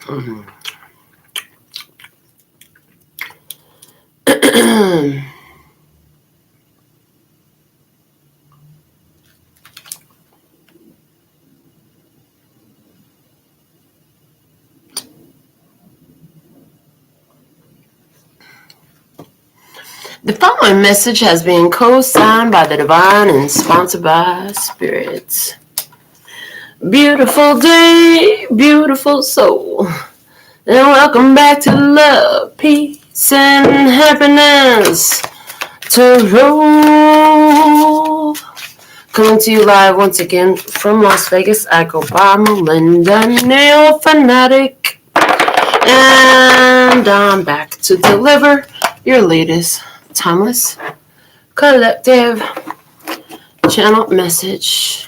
The following message has been co-signed by the divine and sponsored by spirits. Beautiful day, beautiful soul, and welcome back to love, peace, and happiness. Tarot. Coming to you live once again from Las Vegas. I go by Melinda NailFanatic, and I'm back to deliver your latest timeless collective channel message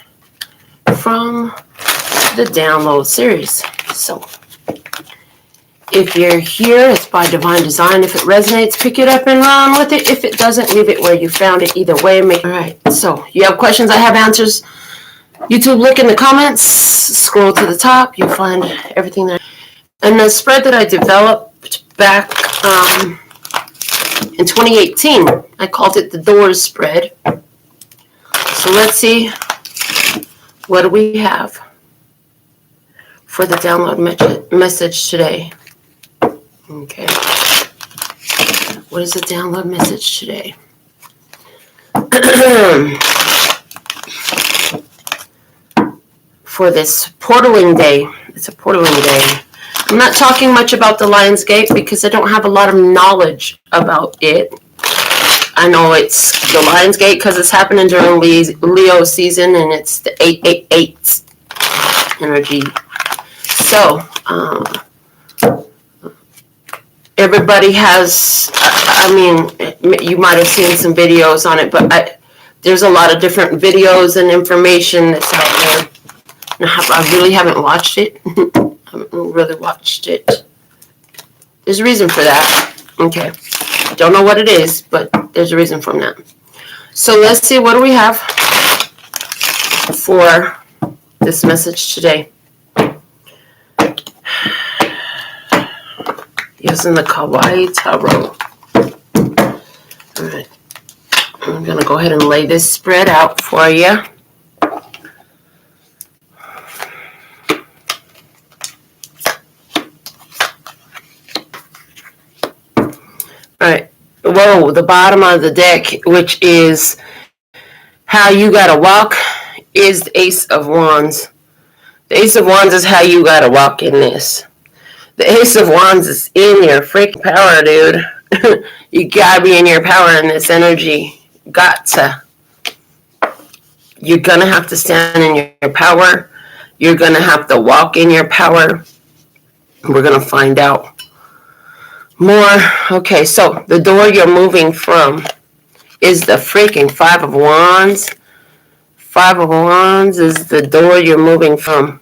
from the download series. So if you're here, it's by divine design. If it resonates, pick it up and run with it. If it doesn't, leave it where you found it. Either way, all right. So you have questions, I have answers. YouTube, look in the comments, scroll to the top, you'll find everything there. And the spread that I developed back in 2018, I called it the Doors spread. So let's see, what do we have for the download message today? Okay. What is the download message today? For this portaling day. It's a portaling day. I'm not talking much about the Lion's Gate because I don't have a lot of knowledge about it. I know it's the Lion's Gate because it's happening during Leo season, and it's the 888 energy. So, everybody has, I mean, you might have seen some videos on it, but there's a lot of different videos and information that's out there. I really haven't watched it. I haven't really watched it. There's a reason for that. Okay. I don't know what it is, but there's a reason from that. So let's see, what do we have for this message today? Using the Kawaii Tarot. All right. I'm going to go ahead and lay this spread out for you. All right. Whoa, the bottom of the deck, which is how you got to walk, is the Ace of Wands. The Ace of Wands is how you got to walk in this. The Ace of Wands is in your freaking power, dude. You gotta be in your power in this energy. Got to. You're gonna have to stand in your power. You're gonna have to walk in your power. We're gonna find out more. Okay, so the door you're moving from is the freaking Five of Wands. Five of Wands is the door you're moving from.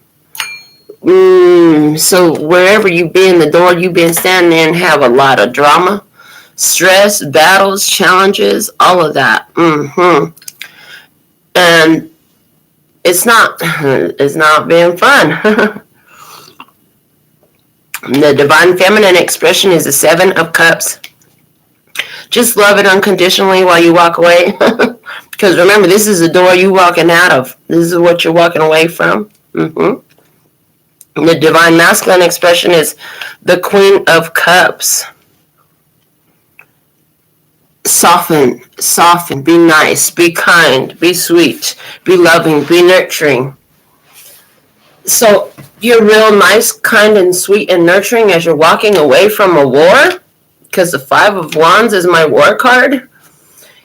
So wherever you've been, the door you've been standing in have a lot of drama, stress, battles, challenges, all of that. And it's not been fun. The divine feminine expression is the Seven of Cups. Just love it unconditionally while you walk away. Because remember, this is the door you're walking out of. This is what you're walking away from. The divine masculine expression is the Queen of Cups. Soften, be nice, be kind, be sweet, be loving, be nurturing. So you're real nice, kind, and sweet and nurturing as you're walking away from a war, because the Five of Wands is my war card.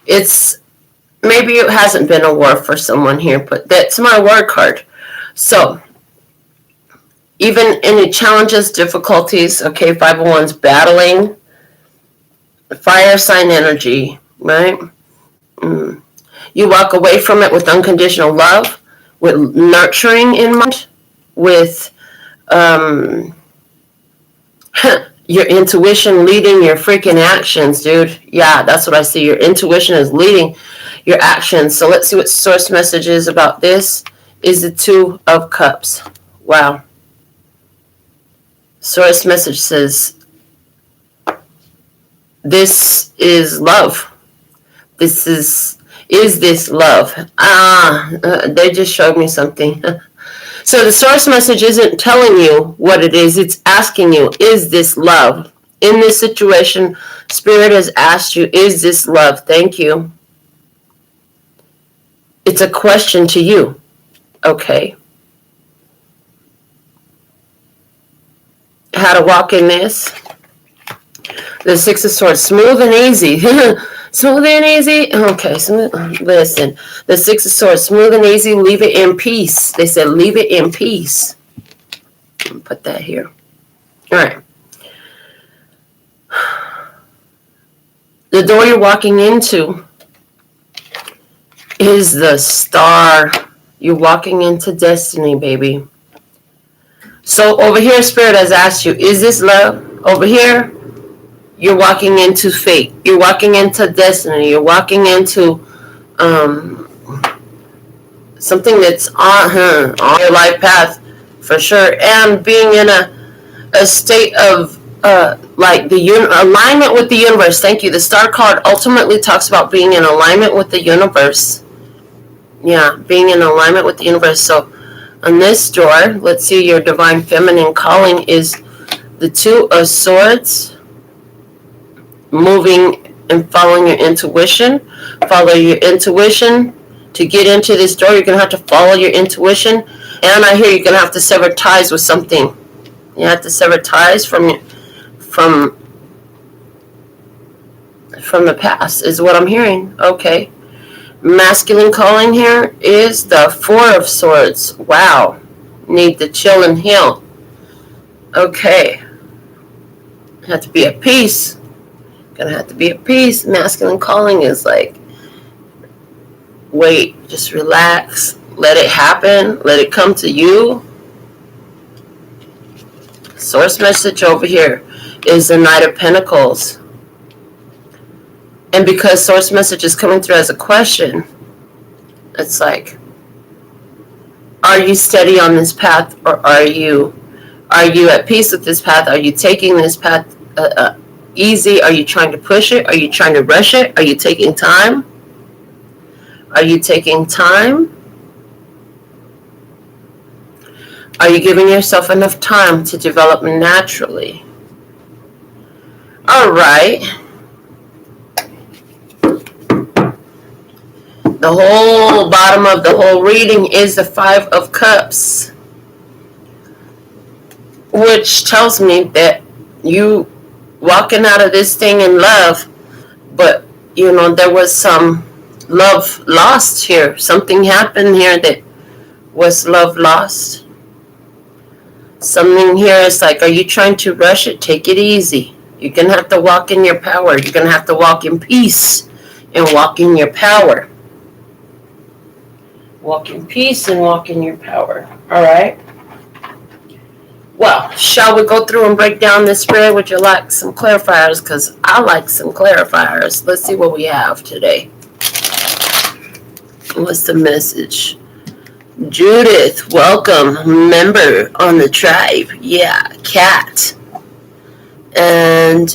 Maybe it hasn't been a war for someone here, but that's my war card. So even any challenges, difficulties, okay, Five of Wands, battling, fire sign energy, right? You walk away from it with unconditional love, with nurturing in mind, with your intuition leading your freaking actions, dude. Yeah, that's what I see. Your intuition is leading your actions. So let's see what source message is about this. Is the Two of Cups. Wow. Source message says, this is love. This is this love? They just showed me something. So the source message isn't telling you what it is. It's asking you, is this love? In this situation, Spirit has asked you, is this love? Thank you. It's a question to you. Okay. How to walk in this? The Six of Swords, smooth and easy. Smooth and easy. Okay, listen. The Six of Swords, smooth and easy. Leave it in peace. They said, leave it in peace. Put that here. All right. The door you're walking into is the star. You're walking into destiny, baby. So over here, Spirit has asked you, is this love? Over here, you're walking into fate. You're walking into destiny. You're walking into something that's on your life path for sure. And being in a state of like the alignment with the universe. Thank you. The star card ultimately talks about being in alignment with the universe. Yeah, being in alignment with the universe. So on this door, let's see, your divine feminine calling is the Two of Swords. Moving and following your intuition. Follow your intuition. To get into this door, you're going to have to follow your intuition. And I hear you're going to have to sever ties with something. You have to sever ties from the past, is what I'm hearing. Okay. Masculine calling here is the Four of Swords. Wow. Need to chill and heal. Okay. Have to be at peace. Gonna have to be at peace. Masculine calling is like, wait, just relax. Let it happen. Let it come to you. Source message over here is the Knight of Pentacles. And because source message is coming through as a question, it's like, are you steady on this path, or are you at peace with this path? Are you taking this path easy? Are you trying to push it? Are you trying to rush it? Are you taking time? Are you taking time? Are you giving yourself enough time to develop naturally? All right. The whole bottom of the whole reading is the Five of Cups, which tells me that you walking out of this thing in love, but there was some love lost here. Something happened here that was love lost. Something here is like, are you trying to rush it? Take it easy. You're going to have to walk in your power. You're going to have to walk in peace and walk in your power. Walk in peace and walk in your power. All right? Well, shall we go through and break down this spread? Would you like some clarifiers? Because I like some clarifiers. Let's see what we have today. What's the message? Judith, welcome. Member on the tribe. Yeah, Kat. And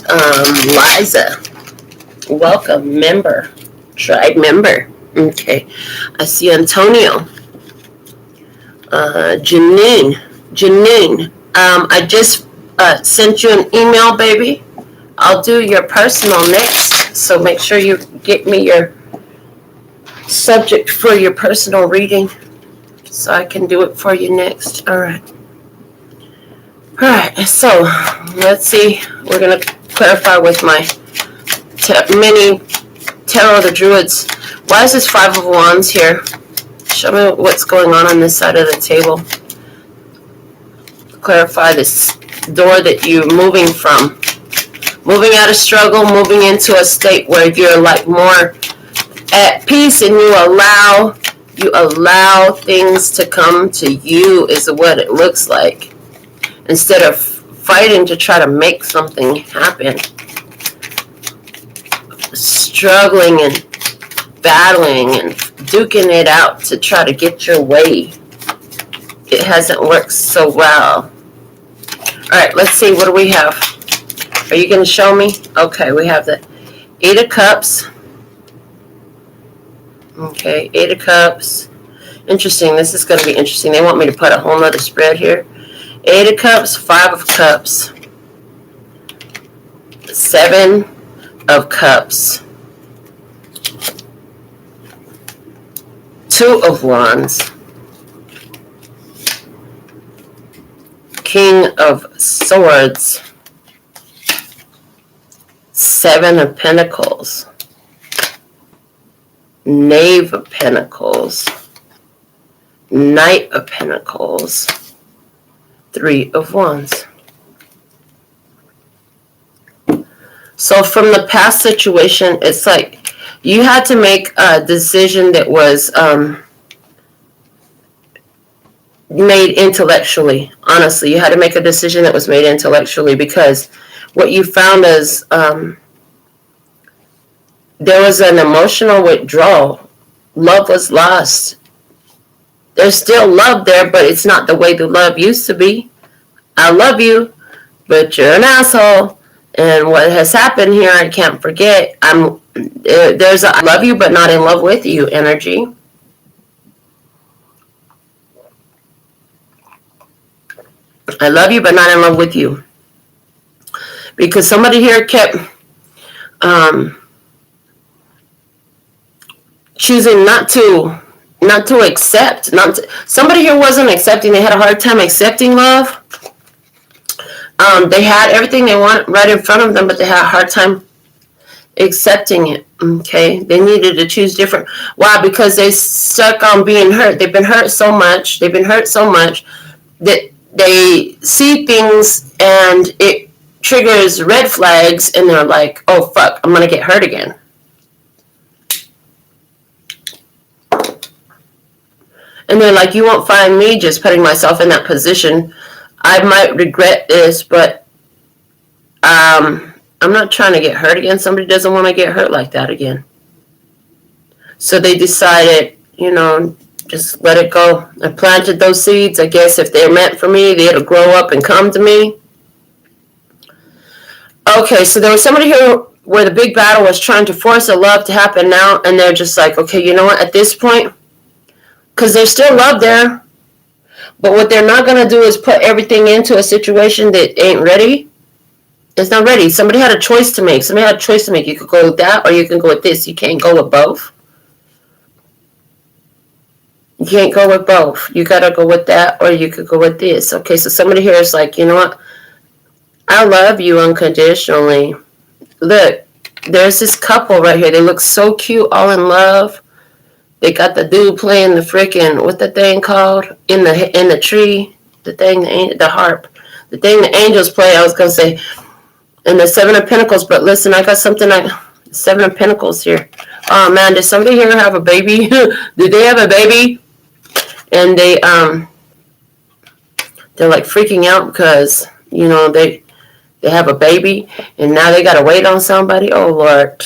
Liza, welcome. Member. Tribe member. Okay. I see Antonio. Janine. I just sent you an email, baby. I'll do your personal next. So make sure you get me your subject for your personal reading so I can do it for you next. All right. So let's see. We're going to clarify with my mini Tarot of the Druids. Why is this Five of Wands here? Show me what's going on this side of the table. Clarify this door that you're moving from. Moving out of struggle, moving into a state where you're like more at peace and you allow things to come to you is what it looks like. Instead of fighting to try to make something happen. Struggling and battling and duking it out to try to get your way. It hasn't worked so well. All right, let's see. What do we have? Are you going to show me? Okay, we have the 8 of Cups. Okay, 8 of Cups. Interesting. This is going to be interesting. They want me to put a whole nother spread here. 8 of Cups, 5 of Cups, 7 of Cups, 2 of Wands, King of Swords, 7 of Pentacles, Knave of Pentacles, Knight of Pentacles, 3 of Wands. So from the past situation, it's like you had to make a decision that was made intellectually. Honestly, you had to make a decision that was made intellectually, because what you found is there was an emotional withdrawal. Love was lost. There's still love there, but it's not the way the love used to be. I love you, but you're an asshole. And what has happened here, I can't forget. There's a I love you, but not in love with you energy. I love you, but not in love with you. Because somebody here kept choosing not to accept. Somebody here wasn't accepting. They had a hard time accepting love. They had everything they want right in front of them, but they had a hard time accepting it. Okay, they needed to choose different. Why? Because they stuck on being hurt. They've been hurt so much. They've been hurt so much that they see things and it triggers red flags, and they're like, "Oh fuck, I'm gonna get hurt again." And they're like, "You won't find me just putting myself in that position. I might regret this, but I'm not trying to get hurt again. Somebody doesn't want to get hurt like that again." So they decided, just let it go. I planted those seeds. I guess if they're meant for me, they'll grow up and come to me. Okay, so there was somebody here where the big battle was trying to force a love to happen now, and they're just like, okay, you know what, at this point, because there's still love there, but what they're not going to do is put everything into a situation that ain't ready. It's not ready. Somebody had a choice to make. You could go with that, or you can go with this. You can't go with both. You can't go with both. You got to go with that, or you could go with this. Okay, so somebody here is like, you know what? I love you unconditionally. Look, there's this couple right here. They look so cute, all in love. They got the dude playing the freaking, what the thing called? In the tree. The harp. The thing the angels play, I was going to say. And the 7 of Pentacles. But listen, I got something like 7 of Pentacles here. Oh, man, did somebody here have a baby? Did they have a baby? And they're like freaking out because, they have a baby. And now they got to wait on somebody. Oh, Lord.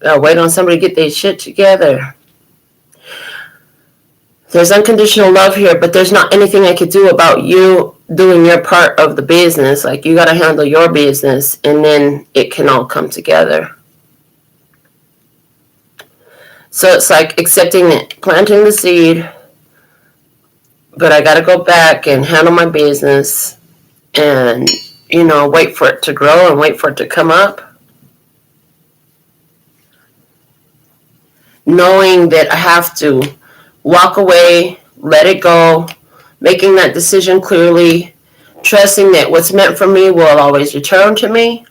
Wait on somebody to get their shit together. There's unconditional love here, but there's not anything I could do about you doing your part of the business. Like, you got to handle your business, and then it can all come together. So it's like accepting it, planting the seed, but I got to go back and handle my business and, wait for it to grow and wait for it to come up. Knowing that I have to walk away, let it go, making that decision clearly, trusting that what's meant for me will always return to me.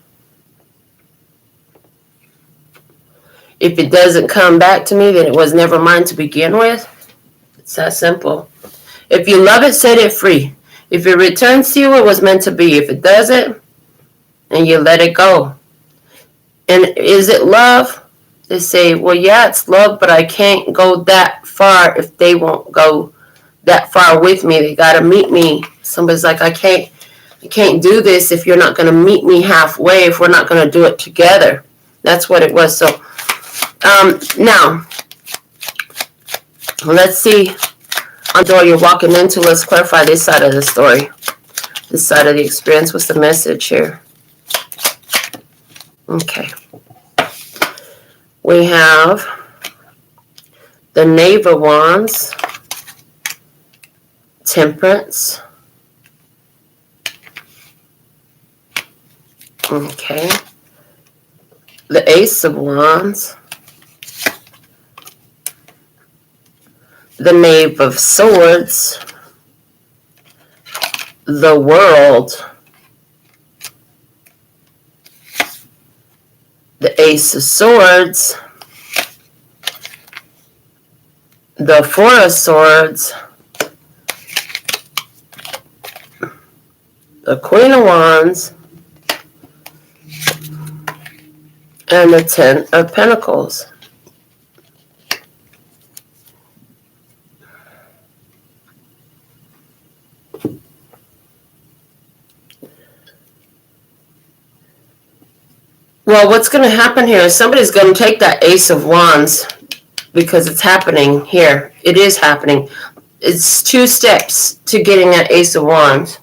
If it doesn't come back to me, then it was never mine to begin with. It's that simple. If you love it, set it free. If it returns to you, it was meant to be. If it doesn't, then you let it go. And is it love? They say, well, yeah, it's love, but I can't go that far if they won't go that far with me. They got to meet me. Somebody's like, I can't do this if you're not going to meet me halfway, if we're not going to do it together. That's what it was. So now, let's see on the door you're walking into. Let's clarify this side of the story. this side of the experience. What's the message here? Okay. We have the Knave of Wands, Temperance. Okay. The Ace of Wands, the Knave of Swords, the World, the Ace of Swords, the Four of Swords, the Queen of Wands, and the Ten of Pentacles. Well, what's going to happen here is somebody's going to take that Ace of Wands, because it's happening here. It is happening. It's 2 steps to getting that Ace of Wands.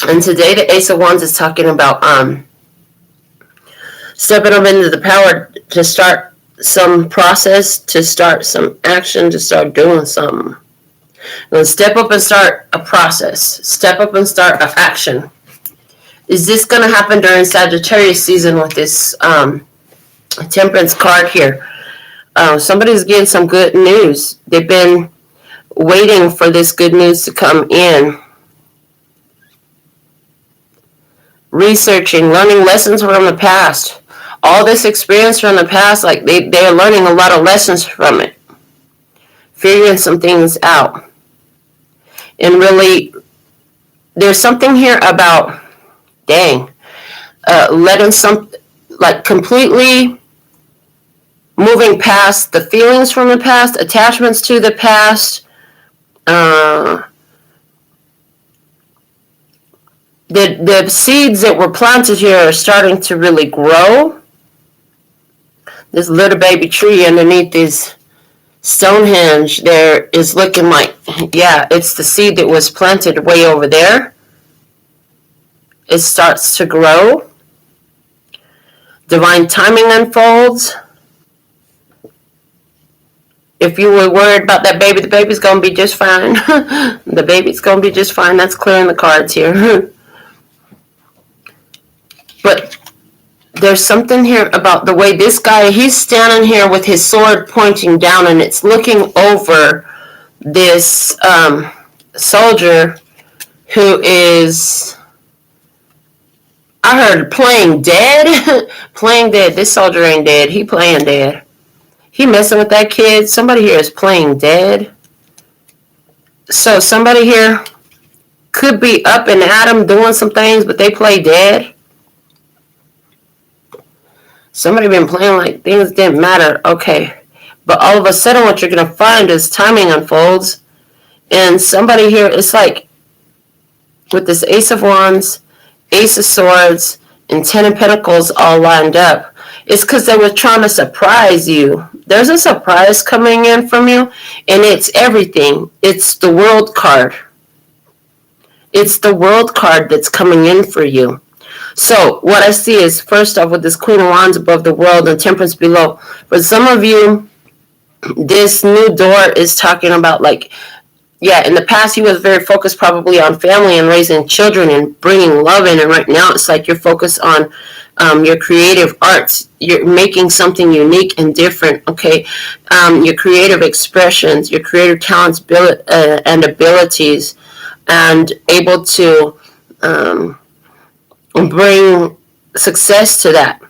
And today the Ace of Wands is talking about stepping up into the power to start some process, to start some action, to start doing something. Now step up and start a process. Step up and start an action. Is this going to happen during Sagittarius season with this Temperance card here? Somebody's getting some good news. They've been waiting for this good news to come in. Researching, learning lessons from the past. All this experience from the past, like they're learning a lot of lessons from it. Figuring some things out. And really, there's something here about, letting some, like completely moving past the feelings from the past, attachments to the past, the seeds that were planted here are starting to really grow. This little baby tree underneath this Stonehenge there is looking like, yeah, it's the seed that was planted way over there. It starts to grow. Divine timing unfolds. If you were worried about that baby, the baby's going to be just fine. The baby's going to be just fine. That's clearing the cards here. But there's something here about the way this guy, he's standing here with his sword pointing down, and it's looking over this soldier who is, I heard, playing dead. Playing dead. This soldier ain't dead. He playing dead. He messing with that kid. Somebody here is playing dead. So somebody here could be up and at him doing some things, but they play dead. Somebody been playing like things didn't matter. Okay. But all of a sudden what you're going to find is timing unfolds. And somebody here, it's like with this Ace of Wands, Ace of Swords, and Ten of Pentacles all lined up. It's because they were trying to surprise you. There's a surprise coming in from you, and it's everything. It's the World card. It's the World card that's coming in for you. So what I see is, first off, with this Queen of Wands above the World and Temperance below, for some of you, this new door is talking about, like, yeah, in the past you was very focused probably on family and raising children and bringing love in, and right now it's like you're focused on your creative arts. You're making something unique and different, okay? Your creative expressions, your creative talents and abilities, and able to bring success to that.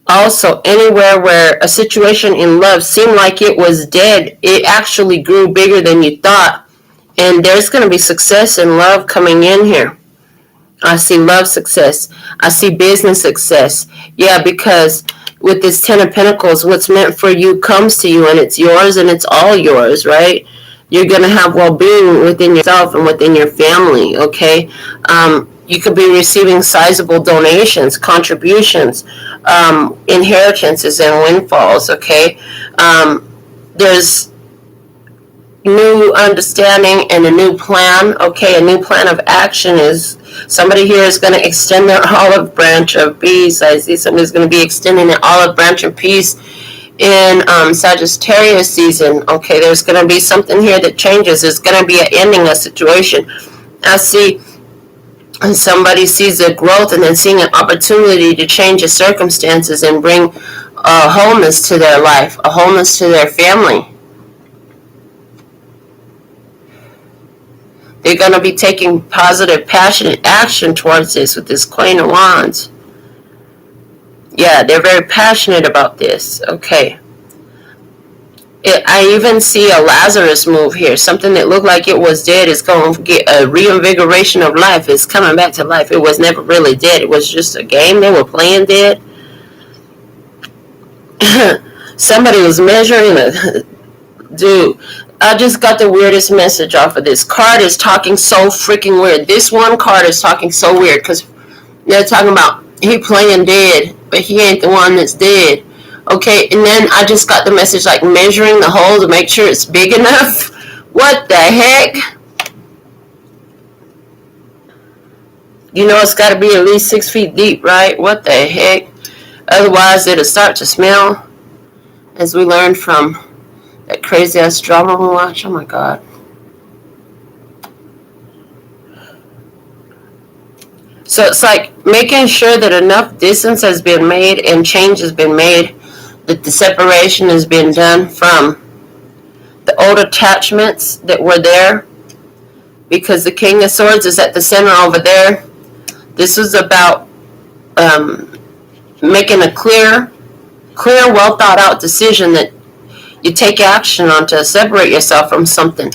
Also, anywhere where a situation in love seemed like it was dead, it actually grew bigger than you thought. And there's going to be success and love coming in here. I see love success. I see business success. Yeah, because with this Ten of Pentacles, what's meant for you comes to you, and it's yours, and it's all yours, right? You're going to have well-being within yourself and within your family, okay? You could be receiving sizable donations, contributions, inheritances, and windfalls, okay? new understanding and a new plan. Okay, a new plan of action is somebody here is going to extend their olive branch of peace. I see somebody's going to be extending their olive branch of peace in Sagittarius season. Okay, there's going to be something here that changes. There's going to be an ending a situation. I see somebody sees a growth and then seeing an opportunity to change the circumstances and bring a wholeness to their life, a wholeness to their family. They're going to be taking positive, passionate action towards this with this Queen of Wands. Yeah, they're very passionate about this. Okay. I even see a Lazarus move here. Something that looked like it was dead is going to get a reinvigoration of life. It's coming back to life. It was never really dead. It was just a game they were playing dead. Somebody was measuring a... Dude, I just got the weirdest message off of this. Card is talking so freaking weird. This one card is talking so weird because they're talking about he playing dead, but he ain't the one that's dead. Okay, and then I just got the message like measuring the hole to make sure it's big enough. What the heck? You know it's got to be at least 6 feet deep, right? What the heck? Otherwise, it'll start to smell. As we learned from that crazy ass drama we watch. Oh my God. So it's like making sure that enough distance has been made and change has been made, that the separation has been done from the old attachments that were there, because the King of Swords is at the center over there. This is about making a clear, well thought out decision that you take action on to separate yourself from something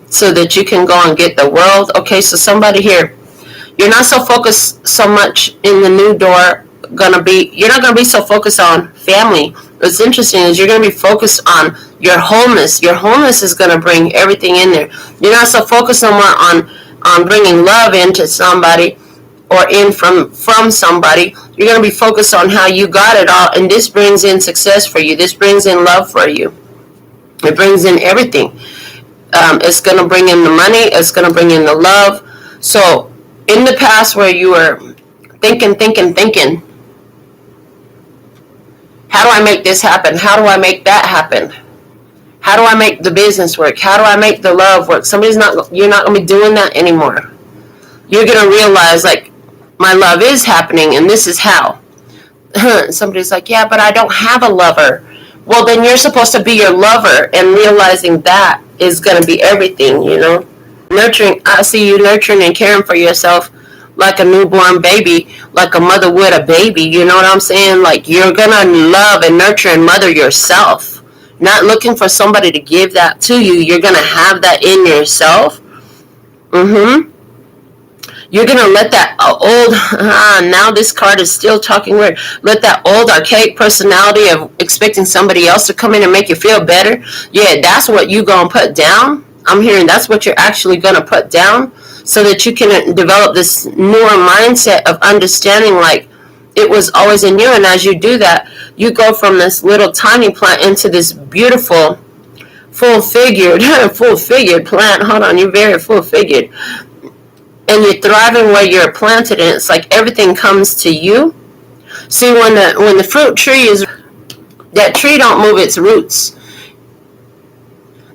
so that you can go and get the world. Okay, so somebody here, you're not so focused so much in the new door you're not going to be so focused on family. What's interesting is you're going to be focused on your wholeness. Your wholeness is going to bring everything in there. You're not so focused no more on bringing love into somebody or in from somebody. You're going to be focused on how you got it all, and this brings in success for you. This brings in love for you. It brings in everything. It's going to bring in the money. It's going to bring in the love. So in the past where you were thinking, how do I make this happen? How do I make that happen? How do I make the business work? How do I make the love work? You're not going to be doing that anymore. You're going to realize, like, my love is happening, and this is how. Somebody's like, yeah, but I don't have a lover. Well, then you're supposed to be your lover, and realizing that is going to be everything, you know. Nurturing, I see you nurturing and caring for yourself like a newborn baby, like a mother would a baby, you know what I'm saying? Like, you're going to love and nurture and mother yourself. Not looking for somebody to give that to you. You're going to have that in yourself. You're going to let that old, now this card is still talking weird, let that old archaic personality of expecting somebody else to come in and make you feel better, yeah, that's what you're going to put down. I'm hearing that's what you're actually going to put down so that you can develop this newer mindset of understanding like it was always in you. And as you do that, you go from this little tiny plant into this beautiful, full-figured plant. Hold on, you're very full-figured. And you're thriving where you're planted, and it's like everything comes to you. See, when the fruit tree is, that tree don't move its roots.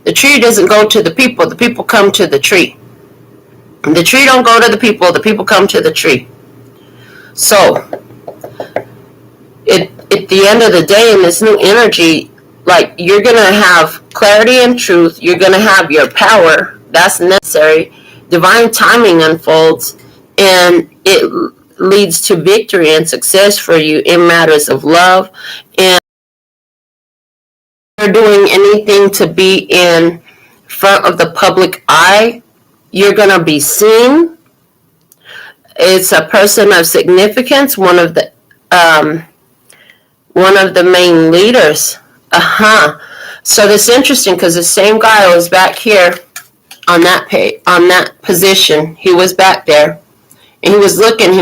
The tree doesn't go to the people come to the tree. The tree don't go to the people come to the tree. So, at the end of the day, in this new energy, like, you're going to have clarity and truth. You're going to have your power. That's necessary. Divine timing unfolds, and it leads to victory and success for you in matters of love. And if you're doing anything to be in front of the public eye, you're going to be seen. It's a person of significance, one of the main leaders. So this is interesting because the same guy was back here on that position. He was back there, and he was looking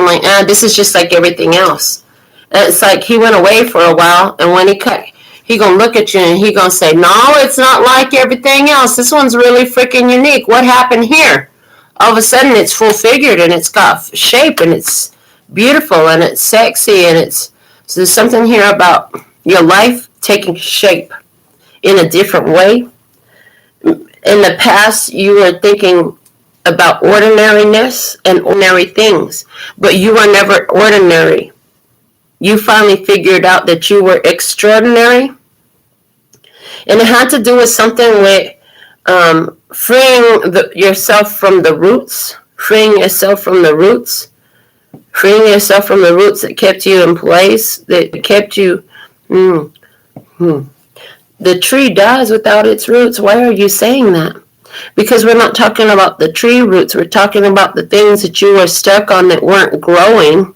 like, this is just like everything else. And it's like he went away for a while, and when he he gonna look at you and he gonna say, no, it's not like everything else. This one's really freaking unique. What happened here? All of a sudden it's full figured and it's got shape and it's beautiful and it's sexy and it's, so there's something here about your life taking shape in a different way. In the past, you were thinking about ordinariness and ordinary things, but you were never ordinary. You finally figured out that you were extraordinary. And it had to do with something with freeing yourself from the roots, freeing yourself from the roots that kept you in place, that kept you. The tree dies without its roots. Why are you saying that? Because we're not talking about the tree roots. We're talking about the things that you were stuck on that weren't growing.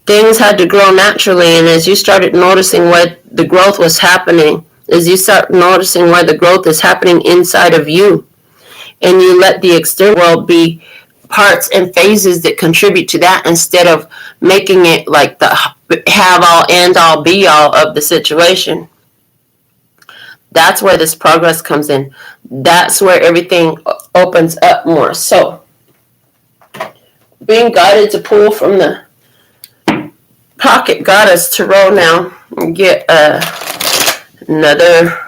Things had to grow naturally, and as you started noticing why the growth was happening, as you start noticing why the growth is happening inside of you, and you let the external world be parts and phases that contribute to that instead of making it like the have all, end all, be all of the situation. That's where this progress comes in. That's where everything opens up more. So, being guided to pull from the pocket goddess tarot now and get another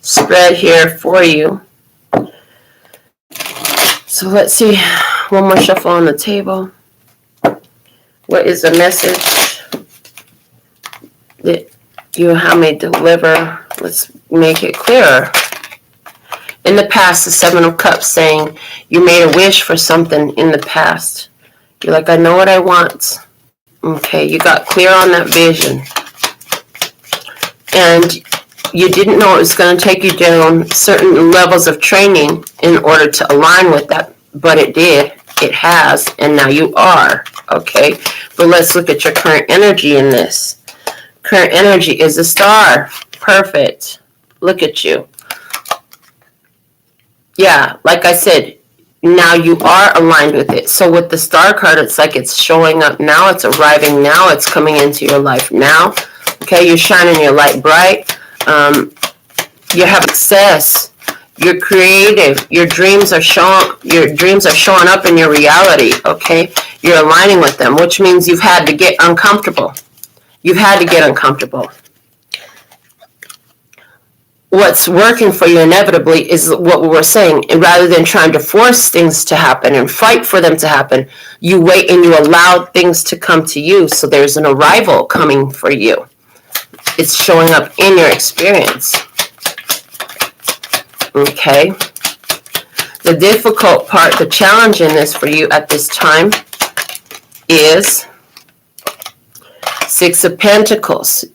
spread here for you. So let's see, one more shuffle on the table. What is the message that you have me deliver? Let's make it clearer. In the past, the Seven of Cups saying you made a wish for something in the past. You're like, I know what I want. Okay, you got clear on that vision. And you didn't know it was going to take you down certain levels of training in order to align with that. But it did. It has. And now you are. Okay, but let's look at your current energy in this. Current energy is a star. Perfect. Look at you. Yeah, like I said, now you are aligned with it. So with the star card, it's like it's showing up now. It's arriving now. It's coming into your life now. Okay, you're shining your light bright. You have success. You're creative. Your dreams are showing up in your reality. Okay, you're aligning with them, which means you've had to get uncomfortable. You've had to get uncomfortable. What's working for you inevitably is what we were saying. And rather than trying to force things to happen and fight for them to happen, you wait and you allow things to come to you. So there's an arrival coming for you. It's showing up in your experience. Okay. The difficult part, the challenge in this for you at this time is Six of Pentacles.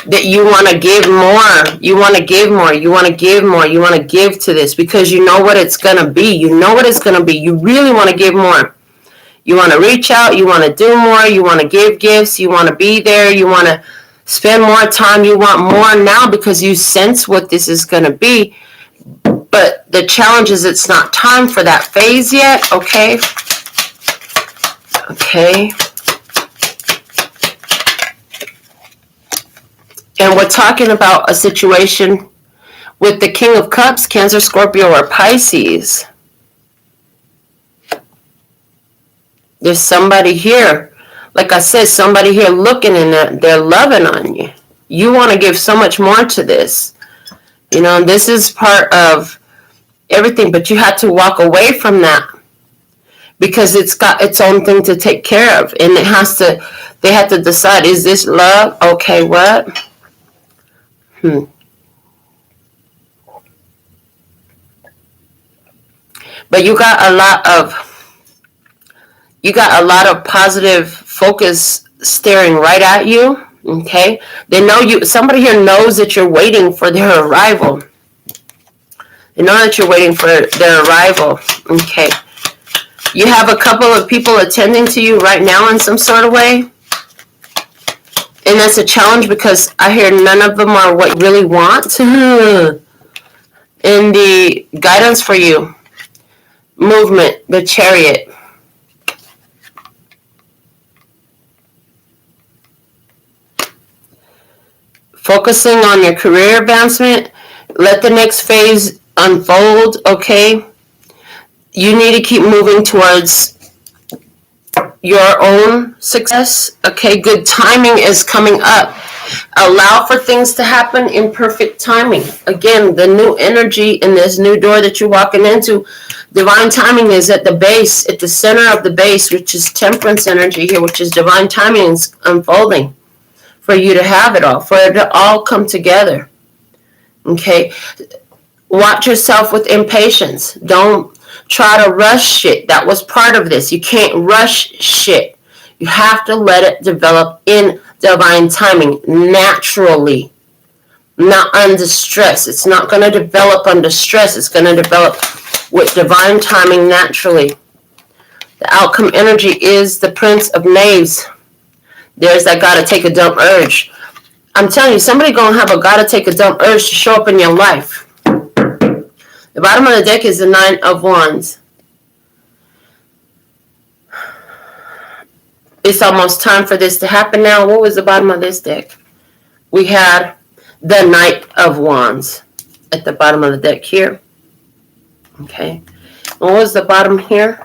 That you want to give more. You want to give more. You want to give more. You want to give to this because you know what it's going to be. You know what it's going to be. You really want to give more. You want to reach out. You want to do more. You want to give gifts. You want to be there. You want to spend more time. You want more now because you sense what this is going to be. But the challenge is it's not time for that phase yet. Okay. Okay. And we're talking about a situation with the King of Cups, Cancer, Scorpio, or Pisces. There's somebody here, like I said, somebody here looking and they're loving on you. You want to give so much more to this. You know, this is part of everything, but you had to walk away from that because it's got its own thing to take care of. And they have to decide, is this love? Okay, what? But you got a lot of positive focus staring right at you. Okay, they know you. Somebody here knows that you're waiting for their arrival. They know that you're waiting for their arrival. Okay, you have a couple of people attending to you right now in some sort of way. And that's a challenge because I hear none of them are what you really want. And the guidance for you, movement, the Chariot. focusing on your career advancement. Let the next phase unfold, okay? You need to keep moving towards your own success, okay? Good timing is coming up. Allow for things to happen in perfect timing. Again, the new energy in this new door that you're walking into, divine timing is at the base, at the center of the base, which is temperance energy here, which is divine timing is unfolding for you to have it all, for it to all come together. Okay? Watch yourself with impatience. Don't try to rush shit. That was part of this. You can't rush shit. You have to let it develop in divine timing naturally, not under stress. It's not going to develop under stress. It's going to develop with divine timing naturally. The outcome energy is the Prince of Knaves. There's that gotta take a dump urge. I'm telling you, somebody gonna have a gotta take a dump urge to show up in your life. The bottom of the deck is the Nine of Wands. It's almost time for this to happen now. What was the bottom of this deck? We had the Knight of Wands at the bottom of the deck here. Okay. And what was the bottom here?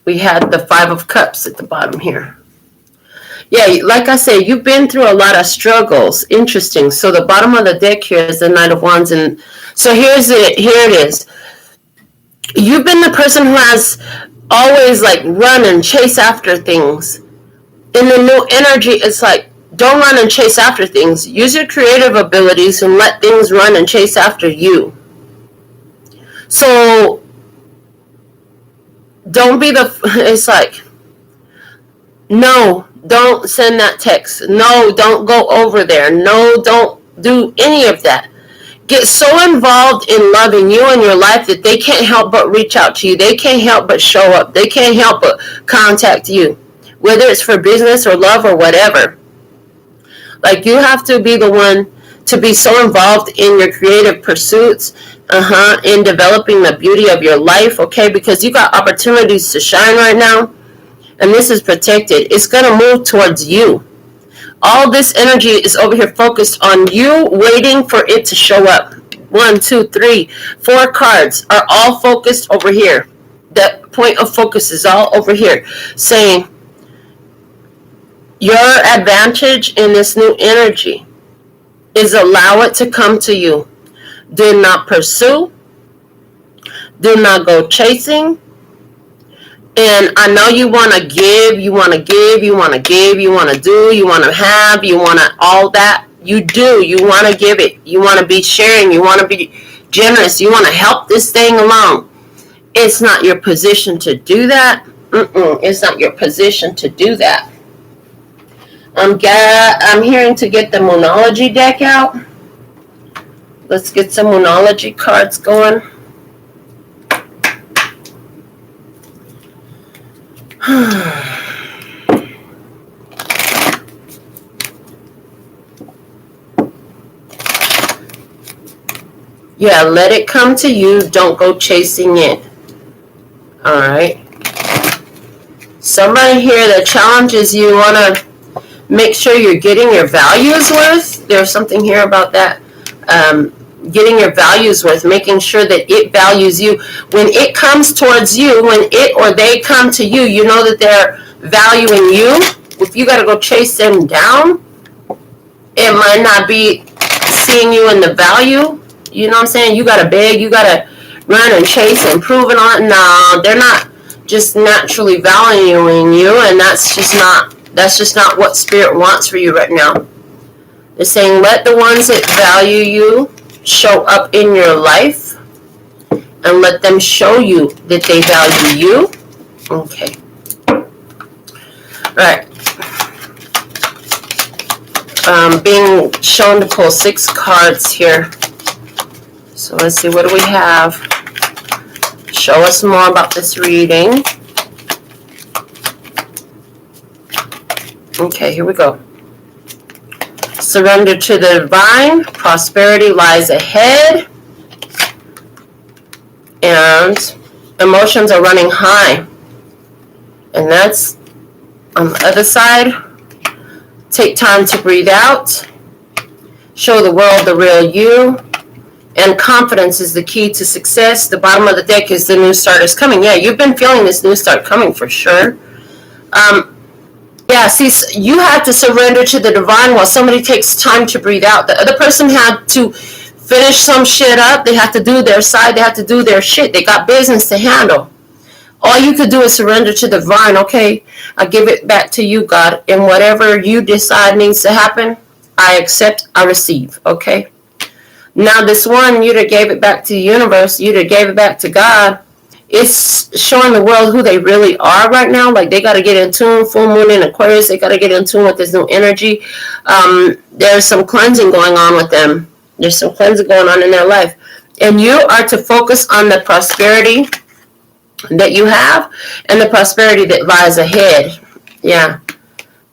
We had the Five of Cups at the bottom here. Yeah, like I said, you've been through a lot of struggles. Interesting. So the bottom of the deck here is the Knight of Wands. And so here it is. You've been the person who has always like run and chase after things. In the new energy, it's like, don't run and chase after things. Use your creative abilities and let things run and chase after you. So don't be it's like, no, don't send that text. No, don't go over there. No, don't do any of that. Get so involved in loving you and your life that they can't help but reach out to you. They can't help but show up. They can't help but contact you, whether it's for business or love or whatever. Like, you have to be the one to be so involved in your creative pursuits, in developing the beauty of your life, okay? Because you got opportunities to shine right now, and this is protected. It's going to move towards you. All this energy is over here focused on you, waiting for it to show up. 1, 2, 3, 4 cards are all focused over here. The point of focus is all over here, saying your advantage in this new energy is allow it to come to you. Do not pursue. Do not go chasing. And I know you want to give, you want to give, you want to give, you want to do, you want to have, you want to all that. You do. You want to give it. You want to be sharing. You want to be generous. You want to help this thing along. It's not your position to do that. It's not your position to do that. I'm hearing to get the Moonology deck out. Let's get some Moonology cards going. Yeah, let it come to you. Don't go chasing it. All right. Somebody here that challenges you want to make sure you're getting your values worth. There's something here about that. Getting your values worth, making sure that it values you. When it comes towards you, when it or they come to you, you know that they're valuing you. If you got to go chase them down, it might not be seeing you in the value. You know what I'm saying? You got to beg, you got to run and chase and prove it on. No, they're not just naturally valuing you, and that's just not what Spirit wants for you right now. They're saying let the ones that value you show up in your life, and let them show you that they value you. Okay. Right. Being shown to pull 6 cards here. So let's see, what do we have? Show us more about this reading. Okay, here we go. Surrender to the divine. Prosperity lies ahead. And emotions are running high. And that's on the other side. Take time to breathe out. Show the world the real you. And confidence is the key to success. The bottom of the deck is the new start is coming. Yeah, you've been feeling this new start coming for sure. Yeah, see, you have to surrender to the divine while somebody takes time to breathe out. The other person had to finish some shit up. They have to do their side. They have to do their shit. They got business to handle. All you could do is surrender to the divine. Okay, I give it back to you, God. And whatever you decide needs to happen, I accept, I receive. Okay? Now this one, you that gave it back to the universe, you that gave it back to God, it's showing the world who they really are right now. Like, they got to get in tune. Full moon in Aquarius, they got to get in tune with this new energy. There's some cleansing going on with them. There's some cleansing going on in their life. And you are to focus on the prosperity that you have and the prosperity that lies ahead. Yeah.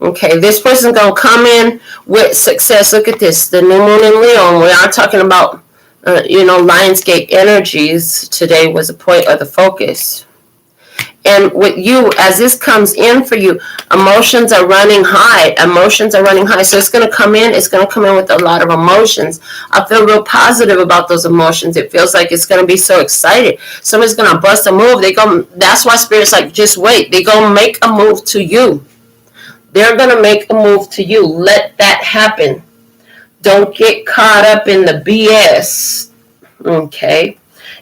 Okay, this person's going to come in with success. Look at this, the new moon in Leo. We are talking about, Lionsgate energies. Today was a point of the focus. And with you, as this comes in for you, emotions are running high. Emotions are running high. So it's going to come in. It's going to come in with a lot of emotions. I feel real positive about those emotions. It feels like it's going to be so excited. Somebody's going to bust a move. That's why Spirit's like, just wait. They're going to make a move to you. They're going to make a move to you. Let that happen. Don't get caught up in the BS. Okay?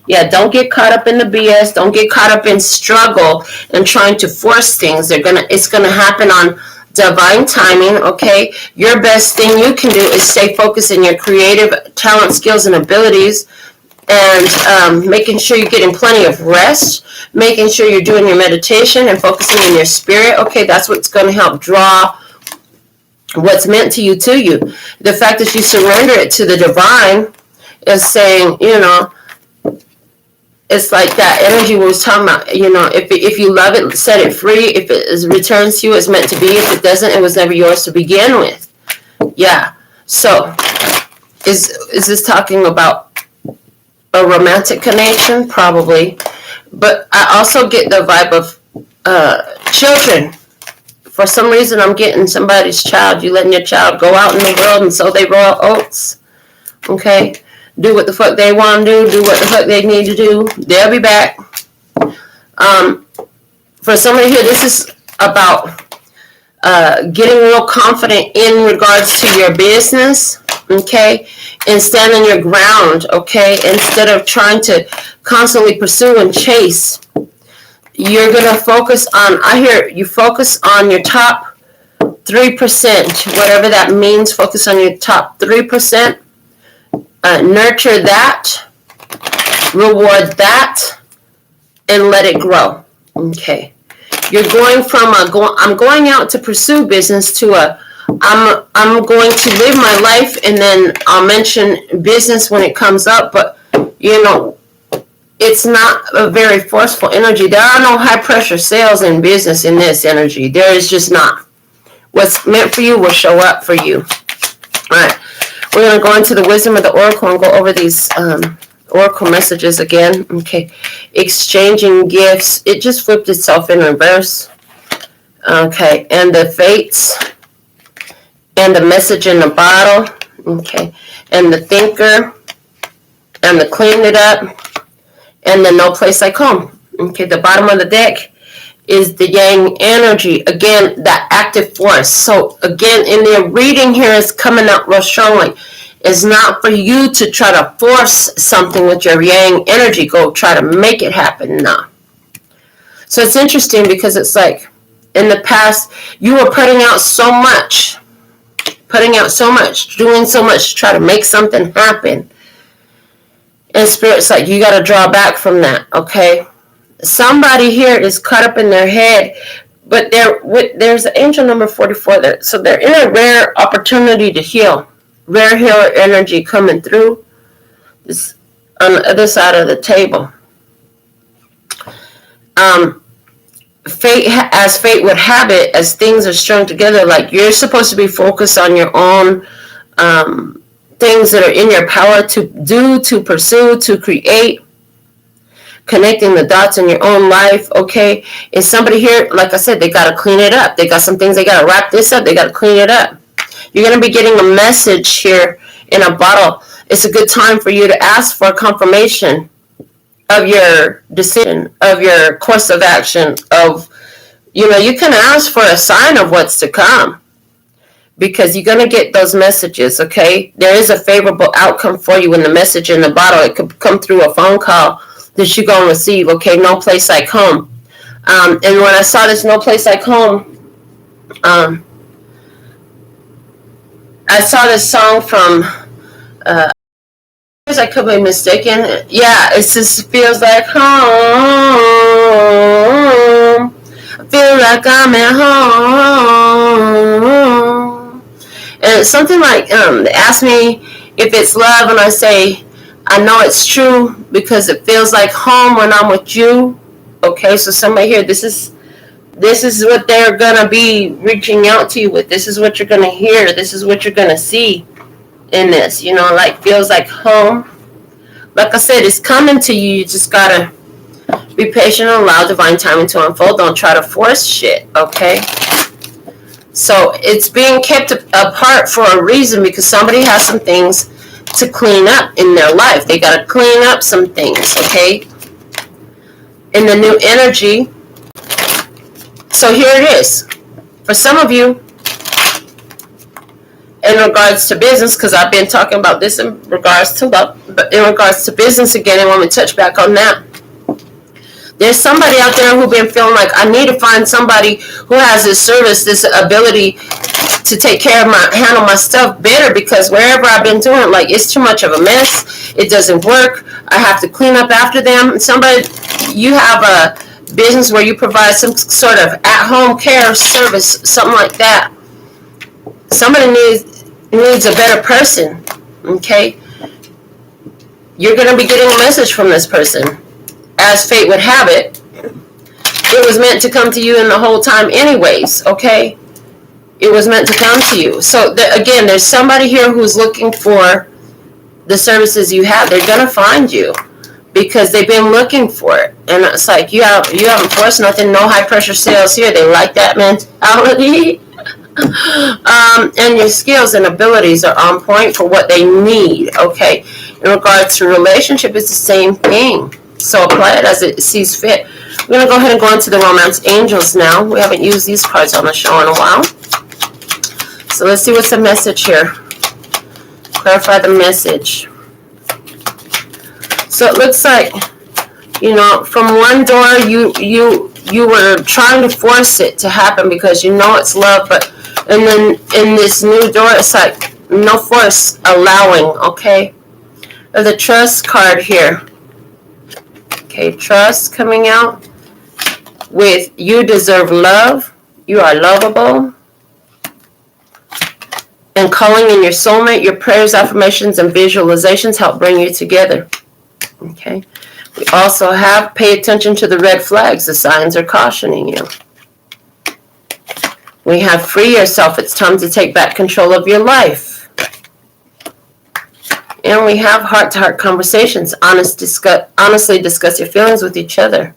Yeah, don't get caught up in the BS. Don't get caught up in struggle and trying to force things. It's going to happen on divine timing, okay? Your best thing you can do is stay focused in your creative talent, skills, and abilities, and making sure you're getting plenty of rest, making sure you're doing your meditation and focusing in your spirit. Okay, that's what's going to help draw what's meant to you. The fact that you surrender it to the divine is saying, it's like that energy we was talking about. If you love it, set it free. If it returns to you, it's meant to be. If it doesn't, it was never yours to begin with. Yeah. So, is this talking about a romantic connection? Probably. But I also get the vibe of children. For some reason, I'm getting somebody's child. You letting your child go out in the world and sow their royal oats. Okay? Do what the fuck they want to do what the fuck they need to do. They'll be back. For somebody here, this is about getting real confident in regards to your business, okay, and standing your ground, okay, instead of trying to constantly pursue and chase. You're going to focus on, I hear you focus on your top 3%, whatever that means. Focus on your top 3%. Nurture that, reward that, and let it grow. Okay. You're going from I'm going out to pursue business to I'm going to live my life, and then I'll mention business when it comes up, but it's not a very forceful energy. There are no high pressure sales in business in this energy. There is just not. What's meant for you will show up for you. All right. We're going to go into the wisdom of the oracle and go over these oracle messages again. Okay. Exchanging gifts. It just flipped itself in reverse. Okay. And the fates. And the message in the bottle. Okay. And the thinker. And the clean it up. And the no place like home. Okay. The bottom of the deck is the yang energy. Again, that active force. So again, in the reading here is coming out real strongly. It's not for you to try to force something with your yang energy. Go try to make it happen. No. So it's interesting because it's like in the past, you were putting out so much, doing so much to try to make something happen. And Spirit's like, you got to draw back from that, okay? Somebody here is caught up in their head, but there's an angel number 44 there. So they're in a rare opportunity to heal. Rare healer energy coming through this on the other side of the table. Fate would have it, as things are strung together, like you're supposed to be focused on your own things that are in your power to do, to pursue, to create. Connecting the dots in your own life, okay? And somebody here, like I said, they got to clean it up. They got some things they got to wrap this up. They got to clean it up. You're going to be getting a message here in a bottle, it's a good time for you to ask for confirmation of your decision, of your course of action, of, you can ask for a sign of what's to come, because you're going to get those messages, okay? There is a favorable outcome for you in the message in the bottle. It could come through a phone call that you're going to receive, okay? No place like home. And when I saw this No Place Like Home, I saw this song from, I could be mistaken. Yeah, it just feels like home. I feel like I'm at home. And it's something like, they ask me if it's love, and I say, I know it's true because it feels like home when I'm with you. Okay, so somebody here, this is what they're going to be reaching out to you with. This is what you're going to hear. This is what you're going to see in this, like feels like home. Like I said, it's coming to you. You just got to be patient and allow divine timing to unfold. Don't try to force shit, okay? So it's being kept apart for a reason, because somebody has some things to clean up in their life. They got to clean up some things, okay? In the new energy. So here it is. For some of you, in regards to business, because I've been talking about this in regards to love, but in regards to business again, I want to touch back on that. There's somebody out there who's been feeling like, I need to find somebody who has this service, this ability to take care of handle my stuff better, because wherever I've been doing, like, it's too much of a mess. It doesn't work. I have to clean up after them. Somebody, you have a business where you provide some sort of at-home care service, something like that. Somebody needs a better person, okay? You're going to be getting a message from this person. As fate would have it, it was meant to come to you in the whole time anyways, okay? It was meant to come to you. So, again, there's somebody here who's looking for the services you have. They're going to find you because they've been looking for it. And it's like, you haven't forced nothing. No high-pressure sales here. They like that mentality. And your skills and abilities are on point for what they need, okay? In regards to relationship, it's the same thing. So apply it as it sees fit. We're going to go ahead and go into the Romance Angels now. We haven't used these cards on the show in a while. So let's see what's the message here. Clarify the message. So it looks like, from one door you were trying to force it to happen because it's love, but and then in this new door it's like no force, allowing, okay? There's the Trust card here. Okay, trust coming out with you deserve love. You are lovable. And calling in your soulmate, your prayers, affirmations, and visualizations help bring you together. Okay. We also have pay attention to the red flags. The signs are cautioning you. We have free yourself. It's time to take back control of your life. And we have heart-to-heart conversations. Honestly discuss your feelings with each other.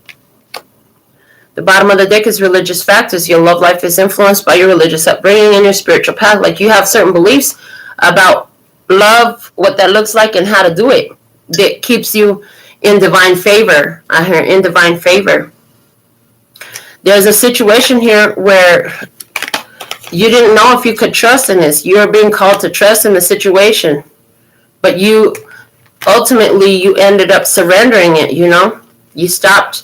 The bottom of the deck is religious factors. Your love life is influenced by your religious upbringing and your spiritual path. Like, you have certain beliefs about love, what that looks like, and how to do it. That keeps you in divine favor. I hear in divine favor. There's a situation here where you didn't know if you could trust in this. You're being called to trust in the situation. But you ended up surrendering it, You stopped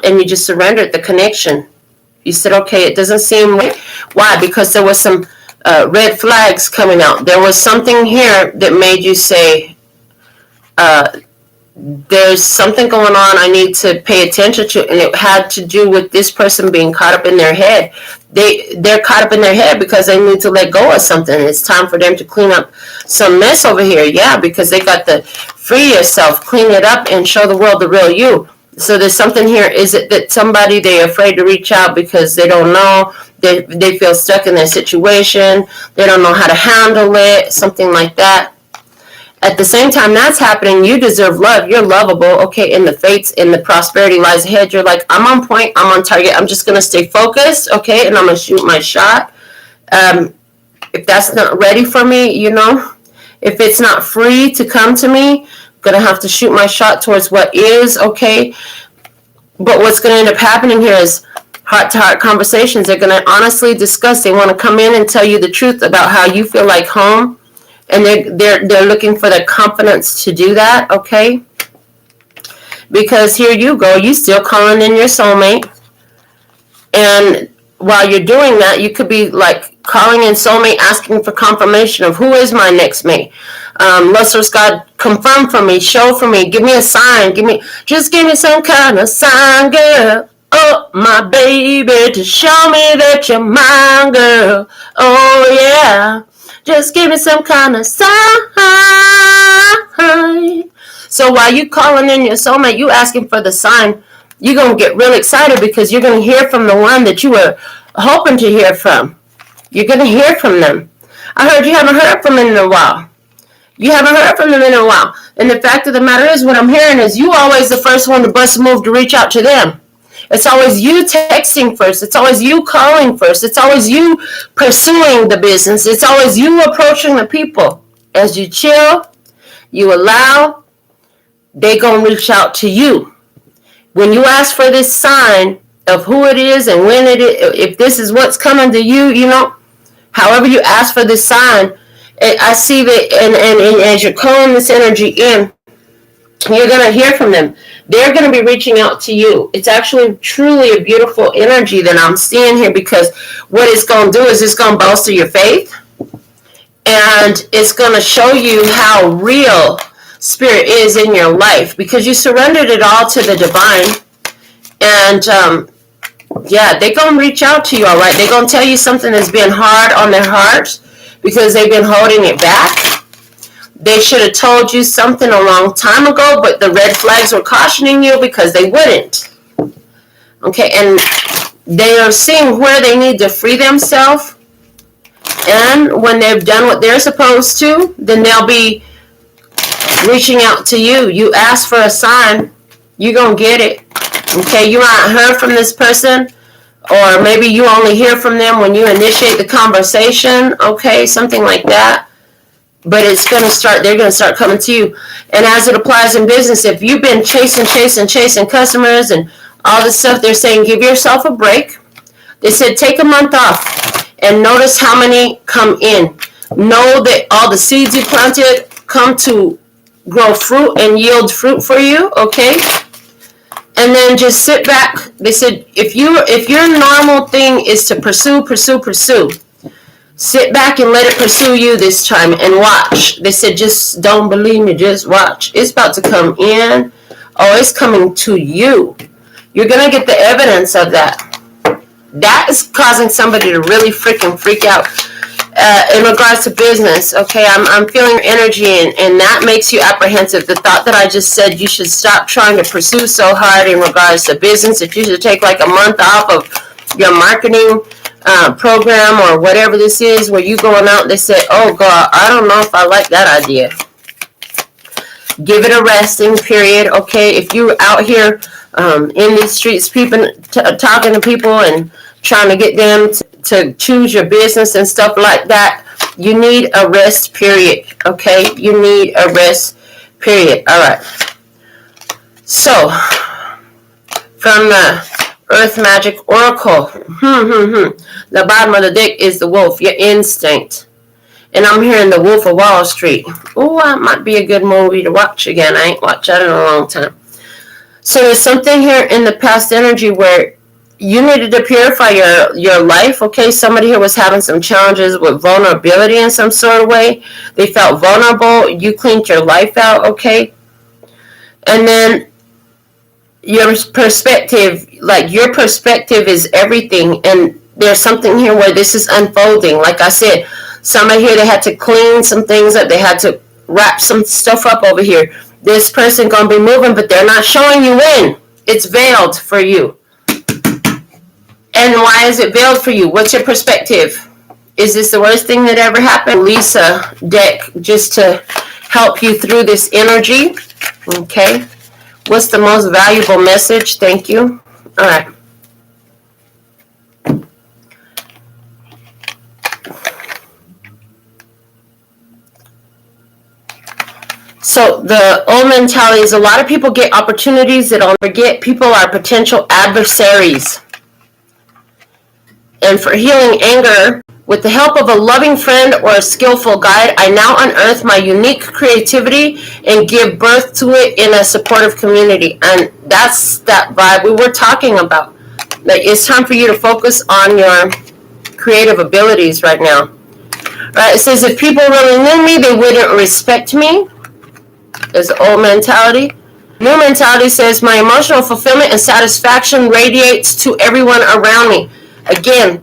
and you just surrendered the connection. You said, okay, it doesn't seem right. Why? Because there was some red flags coming out. There was something here that made you say, there's something going on I need to pay attention to, and it had to do with this person being caught up in their head. They're caught up in their head because they need to let go of something. It's time for them to clean up some mess over here. Yeah, because they got to free yourself, clean it up, and show the world the real you. So there's something here. Is it that somebody, they're afraid to reach out because they don't know, they feel stuck in their situation, they don't know how to handle it, something like that. At the same time that's happening, you deserve love. You're lovable, okay? In the fates, in the prosperity lies ahead. You're like, I'm on point, I'm on target. I'm just going to stay focused, okay? And I'm going to shoot my shot. If that's not ready for me, If it's not free to come to me, I'm going to have to shoot my shot towards what is, okay? But what's going to end up happening here is heart-to-heart conversations. They're going to honestly discuss. They want to come in and tell you the truth about how you feel like home. And they're looking for the confidence to do that, okay? Because here you go. You still calling in your soulmate. And while you're doing that, you could be like calling in soulmate, asking for confirmation of who is my next mate. Lustrous God, confirm for me, show for me, give me a sign, just give me some kind of sign, girl. Oh, my baby, to show me that you're mine, girl. Oh, yeah. Just give me some kind of sign. So while you calling in your soulmate, you asking for the sign, you're going to get real excited because you're going to hear from the one that you were hoping to hear from. You're going to hear from them. I heard you haven't heard from them in a while. You haven't heard from them in a while. And the fact of the matter is, what I'm hearing is you always the first one to bust a move to reach out to them. It's always you texting first. It's always you calling first. It's always you pursuing the business. It's always you approaching the people. As you chill, you allow, they going to reach out to you. When you ask for this sign of who it is and when it is, if this is what's coming to you, you know, however you ask for this sign, I see that, and as you're calling this energy in, you're going to hear from them. They're going to be reaching out to you. It's actually truly a beautiful energy that I'm seeing here, because what it's going to do is it's going to bolster your faith, and it's going to show you how real Spirit is in your life, because you surrendered it all to the divine. And yeah, they're going to reach out to you, all right? They're going to tell you something that's been hard on their hearts because they've been holding it back. They should have told you something a long time ago, but the red flags were cautioning you because they wouldn't. Okay, and they are seeing where they need to free themselves. And when they've done what they're supposed to, then they'll be reaching out to you. You ask for a sign, you're going to get it. Okay, you might heard from this person, or maybe you only hear from them when you initiate the conversation, okay, something like that. But it's going to start, they're going to start coming to you. And as it applies in business, if you've been chasing customers and all this stuff, they're saying give yourself a break. They said take a month off and notice how many come in. Know that all the seeds you planted come to grow fruit and yield fruit for you, okay? And then just sit back. They said if your normal thing is to pursue, sit back and let it pursue you this time and watch. They said just don't believe me, just watch. It's about to come in. Oh, it's coming to you. You're going to get the evidence of that. That is causing somebody to really freaking freak out. In regards to business, okay, I'm feeling your energy, and that makes you apprehensive. The thought that I just said, you should stop trying to pursue so hard in regards to business, that you should take like a month off of your marketing program or whatever this is, where you going out, they say, oh God, I don't know if I like that idea. Give it a resting period, okay? If you're out here in these streets, talking to people and trying to get them to choose your business and stuff like that, you need a rest period, okay? You need a rest period. All right. So, from the Earth Magic Oracle, the bottom of the deck is the wolf, your instinct. And I'm hearing the Wolf of Wall Street. Oh, that might be a good movie to watch again. I ain't watched that in a long time. So there's something here in the past energy where you needed to purify your life, okay? Somebody here was having some challenges with vulnerability in some sort of way. They felt vulnerable. You cleaned your life out, okay? And then your perspective is everything. And there's something here where this is unfolding. Like I said, somebody here, they had to clean some things up. They had to wrap some stuff up over here. This person going to be moving, but they're not showing you when. It's veiled for you. And why is it veiled for you? What's your perspective? Is this the worst thing that ever happened? Lisa deck, just to help you through this energy. Okay. What's the most valuable message? Thank you. All right. So the old mentality is a lot of people get opportunities that don't forget people are potential adversaries. And for healing anger, with the help of a loving friend or a skillful guide, I now unearth my unique creativity and give birth to it in a supportive community. And that's that vibe we were talking about. Like, it's time for you to focus on your creative abilities right now. Right? It says, if people really knew me, they wouldn't respect me. There's the old mentality. New mentality says, my emotional fulfillment and satisfaction radiates to everyone around me. Again,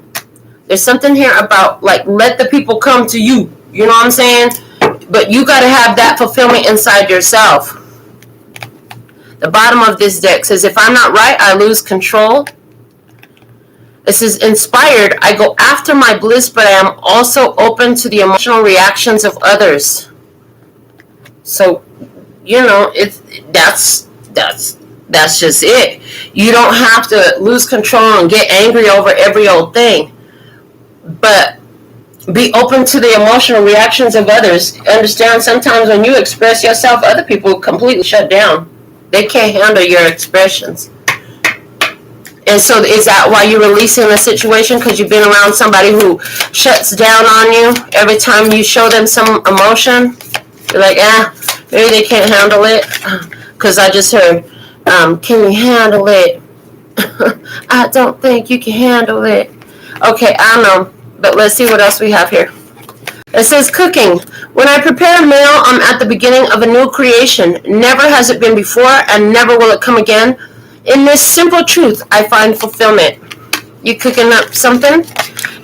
there's something here about, like, let the people come to you. You know what I'm saying? But you got to have that fulfillment inside yourself. The bottom of this deck says, if I'm not right, I lose control. It says, inspired, I go after my bliss, but I am also open to the emotional reactions of others. So, you know, that's just it. You don't have to lose control and get angry over every old thing. But be open to the emotional reactions of others. Understand, sometimes when you express yourself, other people completely shut down. They can't handle your expressions. And so is that why you're releasing a situation? Because you've been around somebody who shuts down on you every time you show them some emotion? You're like, maybe they can't handle it. Because I just heard, can you handle it? I don't think you can handle it. Okay, I don't know. But let's see what else we have here. It says cooking. When I prepare a meal, I'm at the beginning of a new creation. Never has it been before, and never will it come again. In this simple truth, I find fulfillment. You cooking up something?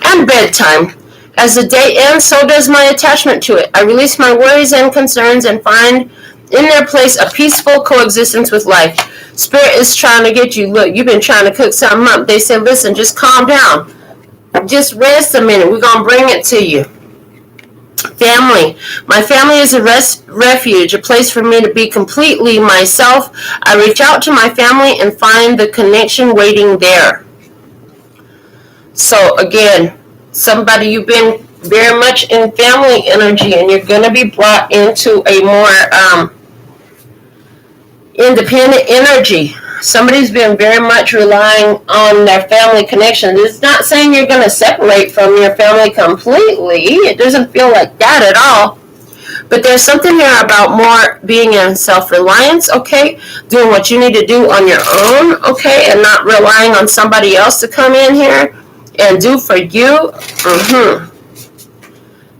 And bedtime. As the day ends, so does my attachment to it. I release my worries and concerns and find in their place a peaceful coexistence with life. Spirit is trying to get you. Look, you've been trying to cook something up. They said, listen, just calm down. Just rest a minute. We're going to bring it to you. Family. My family is a refuge, a place for me to be completely myself. I reach out to my family and find the connection waiting there. So again, somebody you've been very much in family energy, and you're going to be brought into a more independent energy. Somebody's been very much relying on their family connection. It's not saying you're going to separate from your family completely. It doesn't feel like that at all. But there's something here about more being in self-reliance, okay? Doing what you need to do on your own, okay? And not relying on somebody else to come in here and do for you.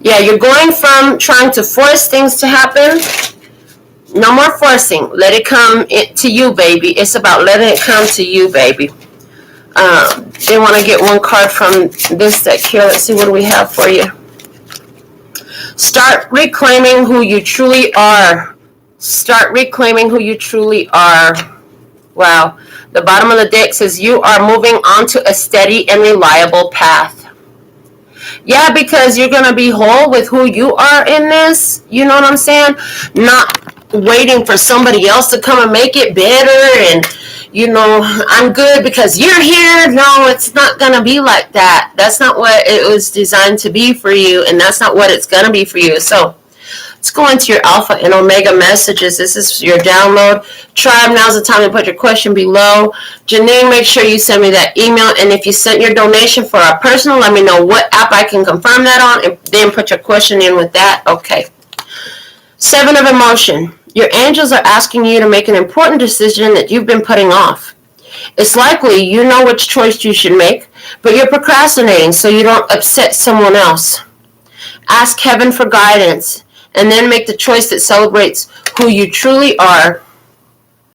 Yeah, you're going from trying to force things to happen. No more forcing. Let it come to you, baby. It's about letting it come to you, baby. They want to get one card from this deck here. Let's see what do we have for you. Start reclaiming who you truly are. Start reclaiming who you truly are. Wow. The bottom of the deck says you are moving onto a steady and reliable path. Yeah, because you're going to be whole with who you are in this. You know what I'm saying? Not waiting for somebody else to come and make it better, and you know, I'm good because you're here. No, it's not gonna be like that. That's not what it was designed to be for you, and that's not what it's gonna be for you. So let's go into your alpha and omega messages. This is your download. Tribe, now's the time to put your question below. Janine, make sure you send me that email, and if you sent your donation for our personal, let me know what app I can confirm that on, and then put your question in with that. Okay. 7 of emotion. Your angels are asking you to make an important decision that you've been putting off. It's likely you know which choice you should make, but you're procrastinating so you don't upset someone else. Ask heaven for guidance, and then make the choice that celebrates who you truly are